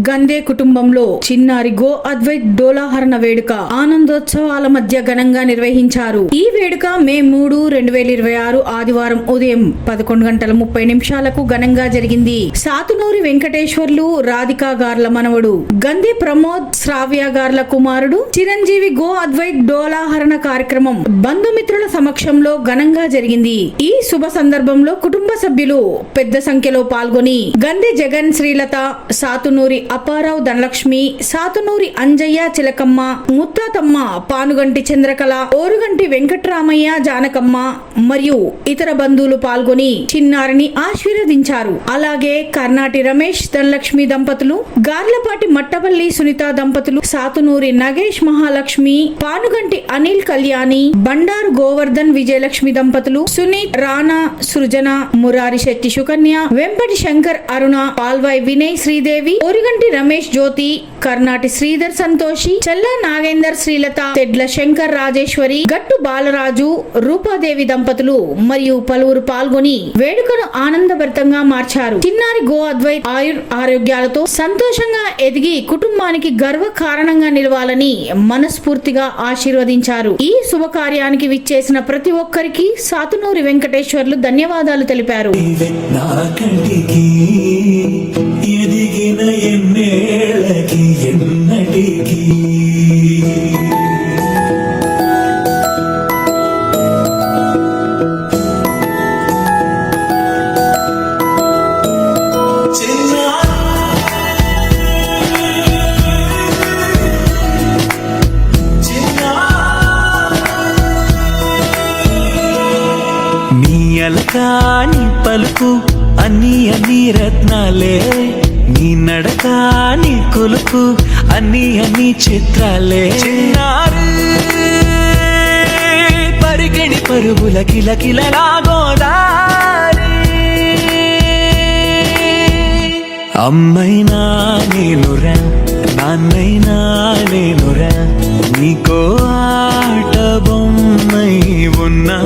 గందే కుటుంబంలో చిన్నారి గో అద్వైత్ డోలాహరణ వేడుక ఆనందోత్సవాల మధ్య ఘనంగా నిర్వహించారు. ఈ వేడుక మే 3, 2026 ఆదివారం ఉదయం 11:30 ఘనంగా జరిగింది. సాతునూరి వెంకటేశ్వర్లు రాధికా గార్ల మనవడు గందే ప్రమోద్ శ్రావ్య గార్ల కుమారుడు చిరంజీవి గో అద్వైత్ డోలాహరణ కార్యక్రమం బంధుమిత్రుల సమక్షంలో ఘనంగా జరిగింది. ఈ శుభ సందర్భంలో కుటుంబ సభ్యులు పెద్ద సంఖ్యలో పాల్గొని గందే జగన్ శ్రీలత, సాతునూరి అప్పారావు ధనలక్ష్మి, సాతునూరి అంజయ్య చిలకమ్మ, ముత్తాతమ్మ, పానుగంటి చంద్రకళ, ఓరుగంటి వెంకట్రామయ్య జానకమ్మ మరియు ఇతర బంధువులు పాల్గొని చిన్నారిని ఆశీర్వదించారు. అలాగే కర్నాటి రమేష్ ధనలక్ష్మి దంపతులు, గార్లపాటి మట్టపల్లి సునీత దంపతులు, సాతునూరి నగేష్ మహాలక్ష్మి, పానుగంటి అనిల్ కళ్యాణి, బండారు గోవర్ధన్ విజయలక్ష్మి దంపతులు, సునీత్ రాణా సృజన, మురారి శెట్టి సుకన్య, వెంపటి శంకర్ అరుణ, పాల్వాయి వినయ్ శ్రీదేవి, ఓరిగంటి రమేష్ జ్యోతి, కర్నాటి శ్రీధర్ సంతోషి, చల్లా నాగేందర్ శ్రీలత, తెడ్ల శంకర్ రాజేశ్వరి, గట్టు బాలరాజు, రూపాదేవి దంపతులు మరియు పలువురు పాల్గొని వేడుకను ఆనందభరితంగా మార్చారు. చిన్నారి గో అద్వైత్ ఆయుర్ ఆరోగ్యాలతో సంతోషంగా ఎదిగి కుటుంబానికి గర్వ కారణంగా నిలవాలని మనస్ఫూర్తిగా ఆశీర్వదించారు. ఈ శుభకార్యానికి విచ్చేసిన ప్రతి ఒక్కరికి సాతునూరి వెంకటేశ్వర్లు ధన్యవాదాలు తెలిపారు. నీ పలుకు అన్ని రత్నాలే, నీ నడక నీ కొలుకు అన్ని చిత్రాలే. చిన్నారి పరిగణి పరుగుల కిలకిలలాగోదారి, అమ్మైనా నేనురా నాన్నైనా నేనురా, నీకో ఆట బొమ్మై ఉన్నా.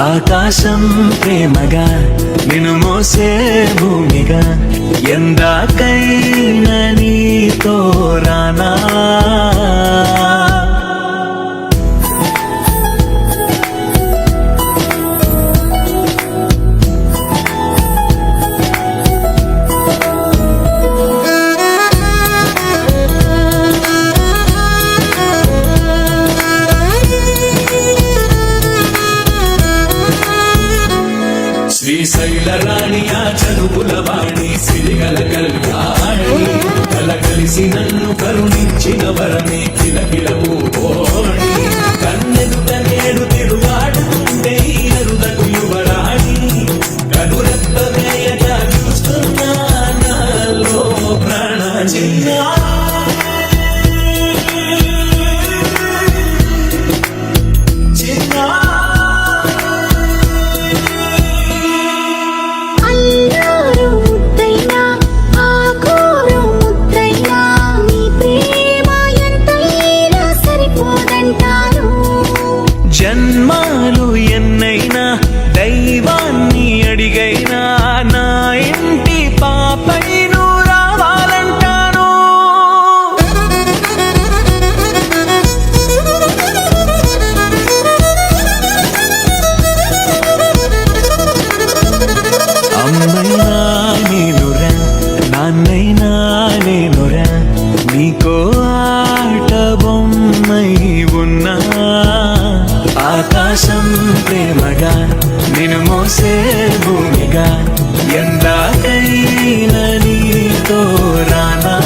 ఆకాశం ప్రేమగా నిన్ను మోసే భూమిగా, ఎందాకైనా నీతో రానా. శ్రీశైల రాణి ఆ చనువుల వాణి, సిరిగల కళ్యాణి, కలగలిసి నన్ను కరుణించిన వరమే కిలకిల పూకోణి. కన్నెదుట నేడు తిరుగాడుతుంటే ఈ అరుదకు యువరాణి, కనురెప్ప వేయగా చూస్తున్నా నాలో ప్రాణ. చిన్నా జన్మాలు ఎన్నైనా దైవాన్ని అడిగైనా నా ఇంటి పాపై నువ్వు రావాలంటాను. అమ్మైనా నేనురా నాన్నైనా నేనురా, నీకో ఆట బొమ్మై ఉన్నా. ఆకాశం ప్రేమగా నిన్ను మోసే భూమిగా, ఎందాకైనా నీతో రానా.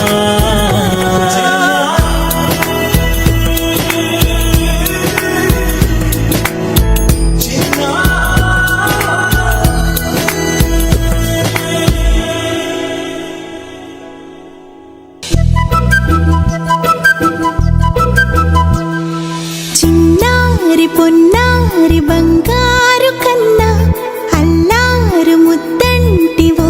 చిన్నారి పొన్నారి బంగారు కన్నా, అల్లారు ముద్దంటి ఓ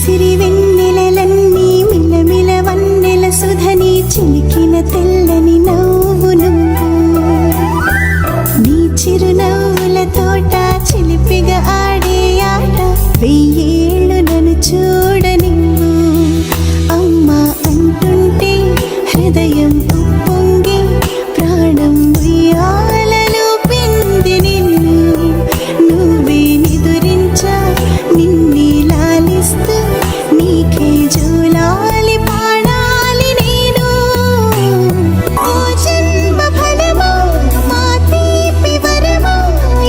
సిరి వెన్నెలలన్నీ మిలమిల వన్నెల సుధని చిలికిన తెల్లని నవ్వు నువ్వు నీ చిరునవ్వుల తోట చిలిపిగా ఆడే ఆట వెయ్యేళ్ళు నన్ను చూడనివ్వు అమ్మా అంటుంటే హృదయం ఉప్పొంగి ప్రాణం ఉయ్యాలలో పిండి నిన్ను నువ్వే నిదురించా నిన్నే లాలిస్తూ నీకే జోలాలి పాడాలి నేను ఓ జన్మ ఫలమా మా తీపి వరమా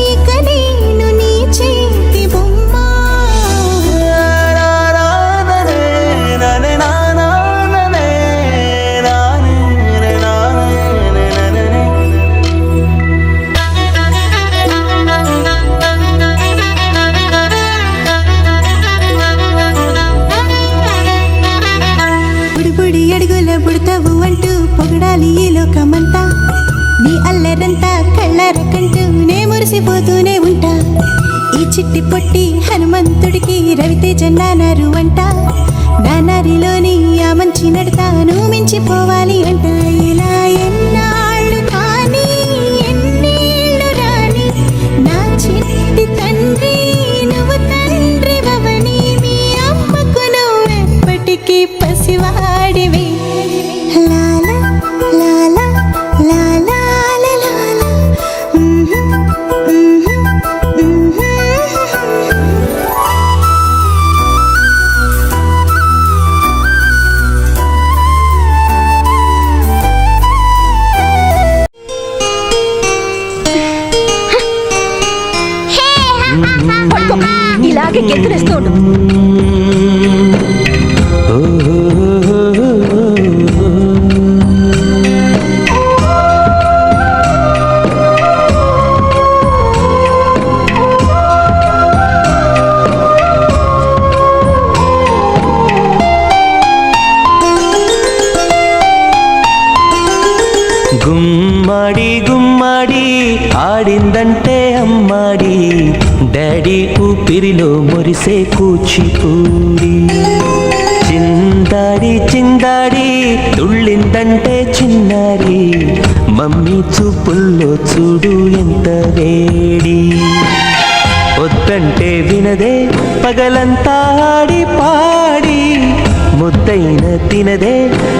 ఇక నేను నీ చేతి బొమ్మ బుడిబుడి అడుగుల బుడతావు అంటూ పొగడాలి ఈ లోకమంతా నీ అల్లరంతా కళ్ళారకంటూ నే మురిసిపోతూనే ఉంటా ఈ చిట్టి పొట్టి హనుమంతుడికి రవితేజ నానారు అంట నానారిలోని ఆ మంచి నడతాను మించిపోవాలి అంట ఇలా ఎన్నాళ్ళు కానీ ఎన్నేళ్ళు రాని నా చిట్టి తండ్రి నువ్వు తండ్రి భవని మీ అమ్మకు నువ్వెప్పటికీ పసివాడివి లాలా లాలా లాలా లాలా ఇలాగే గెంతులేస్తూ ఉండు. గుమ్మడి గుమ్మడి ఆడిందంటే అమ్మాడి డాడీ ఊపిరిలో మురిసే కూచిపూడి చిందాడి చిందాడి తుళ్ళిందంటే చిన్నారి మమ్మీ చూపుల్లో చూడు ఎంత వేడి వద్దంటే వినదే పగలంతా ఆడి పాడి ముద్దైన తినదే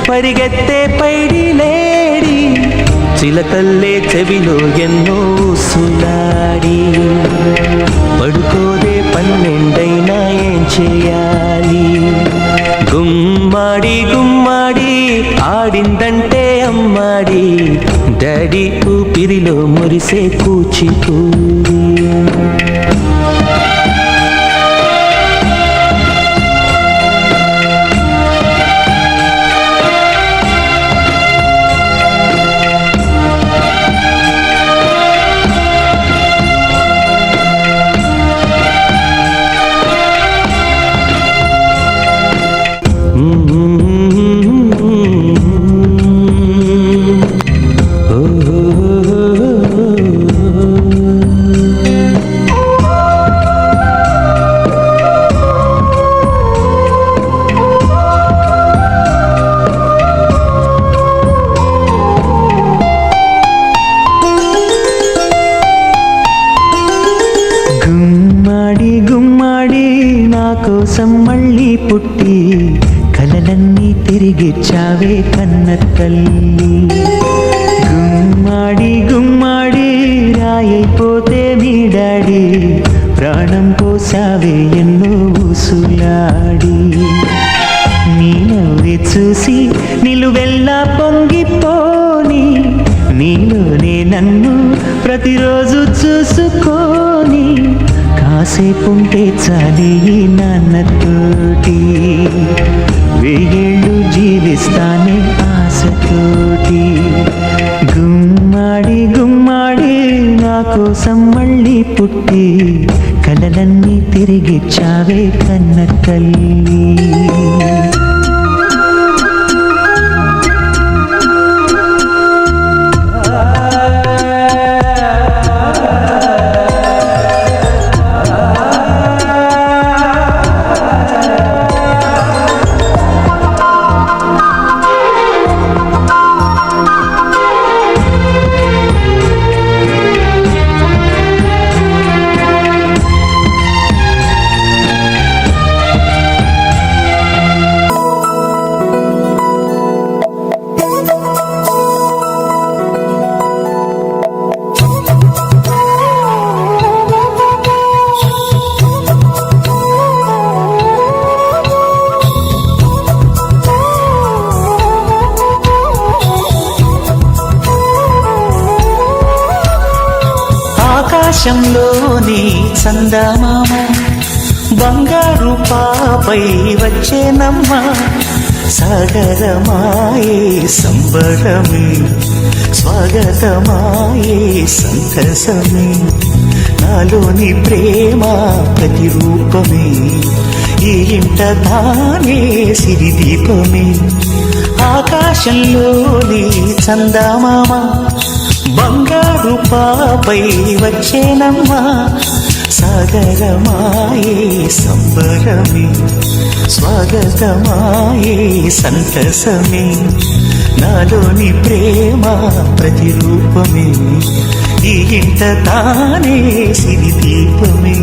పరిగెత్తే పైడి లేడి చిలకల్లే చెవిలో ఎన్నో సులాడి పడుకోదే పన్నెండైనా ఏం చేయాలి గుమ్మాడి గుమ్మాడి ఆడిందంటే అమ్మాడి డాడీ ఊపిరిలో మురిసే కూచిపూడి గుమ్మాడి గుమ్మాడి నా కోసం మళ్ళీ పుట్టి కలలన్నీ తిరిగిచ్చావే కన్న తల్లి గుమ్మాడి గుమ్మాడి రాయైపోతే మీ డాడీ ప్రాణం పోసావే ఎన్నో ఊసులాడి నీ నవ్వి చూసి నిలువెల్లా పొంగిపోని నీలోనే నన్ను ప్రతిరోజు చూసుకోని కాసేపుంటే చాలి ఈ నాన్నతోటి వెయ్యేళ్ళు జీవిస్తానే ఆశతోటి గుమ్మాడి గుమ్మాడి నా కోసం మళ్ళీ పుట్టి కలలన్నీ తిరిగిచ్చావే కన్న తల్లి ఆకాశంలోని చందమామ బంగారు పాపై వచ్చేనమ్మ సాగరమాయే సంబరమే స్వాగతమాయే సంతసమే నాలోని ప్రేమ ప్రతిరూపమే ఈ ఇంట తానే సిరిదీపమే ఆకాశంలోని చందమామ బంగారు పాపై వచ్చేనమ్మా సాగరమాయే సంబరమే స్వాగతమాయే సంతసమే నాలోని ప్రేమ ప్రతిరూపమే ఈ ఇంట తానే సిరిదీపమే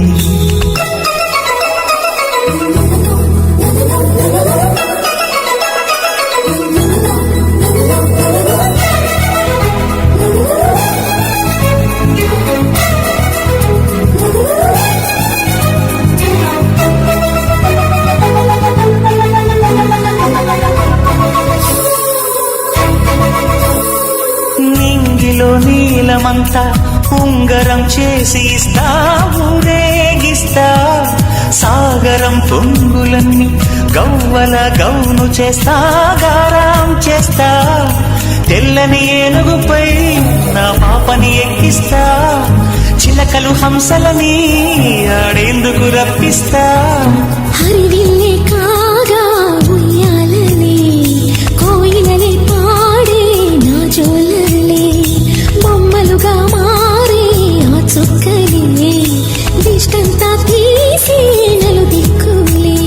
నింగిలో నీలమంతా ఉంగరం చేసి ఇస్తా ఊరేగిస్తా సాగరం పొంగులన్నీ గవ్వల గౌను చేస్తా గారం చేస్తా తెల్లని ఏనుగుపై నా పాపని ఎక్కిస్తా చిలకలు హంసలని ఆడేందుకు రప్పిస్తా హరివిల్లే కాగా ఉయ్యాలలే కోయిలలే పాడే నా జోలలే బొమ్మలుగా మారే ఆ చుక్కలే దిష్టంతా తీసి నలు దిక్కులే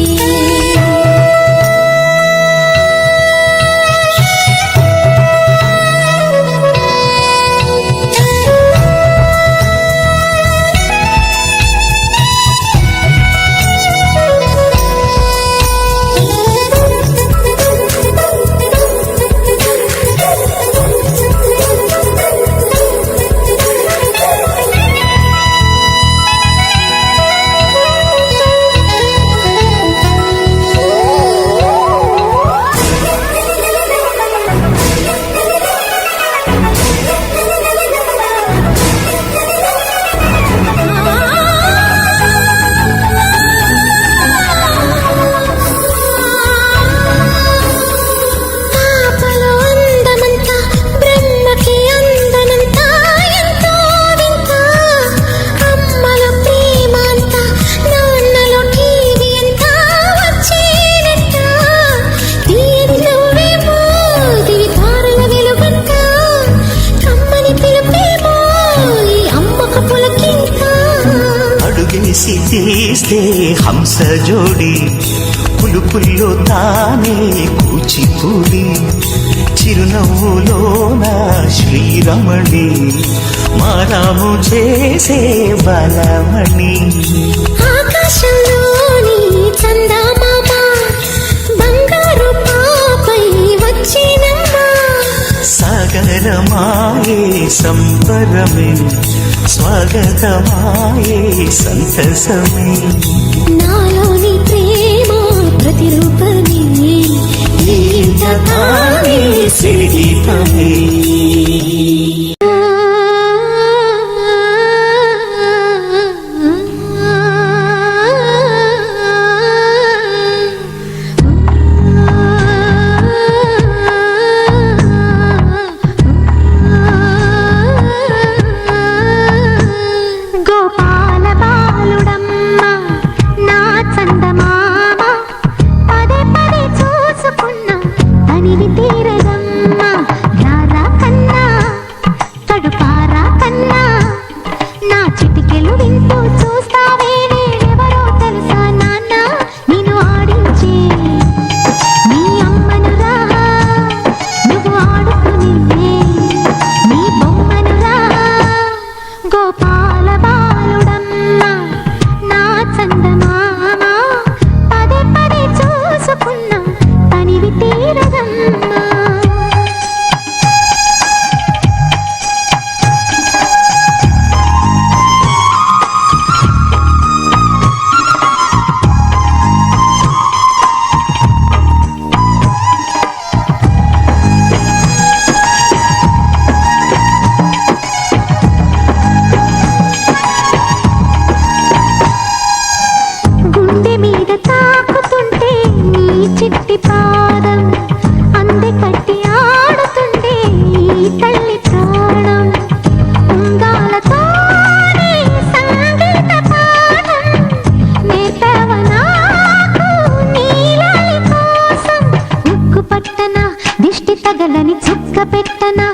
అడుగేసి తీస్తే హంస జోడి పులుపుల్లో తానే కూచిపూడి చిరునవ్వులోన శ్రీరమణి మారాము చేసే బలమణి ఆకాశంలోని చందమామ బంగారు పాపై వచ్చినమ్మా సాగరమాయే సంబరమే స్వాగతమాయే సంతసమే నాలోని ప్రేమ ప్రతిరూపమే ఈ ఇంట తానే సిరిదీపమే గోపాల బాలుడమ్మ నా చందమామ పదే పదే చూసుకున్నా తనివి తీరదమ్మ రారా కన్నా కడుపారా కన్నా నా చిటికెలు వింటూ చూస్తావే నేనెవరో తెలుసా నాన్న నిన్ను ఆడించే నీ అమ్మనురా నువ్వు ఆడుకునే నీ బొమ్మనురా గోపాల బాలుడమ్మ నా చందమామ పదే పదే చూసుకున్నా తనివి తీరదమ్మా లెక్క పెట్టనా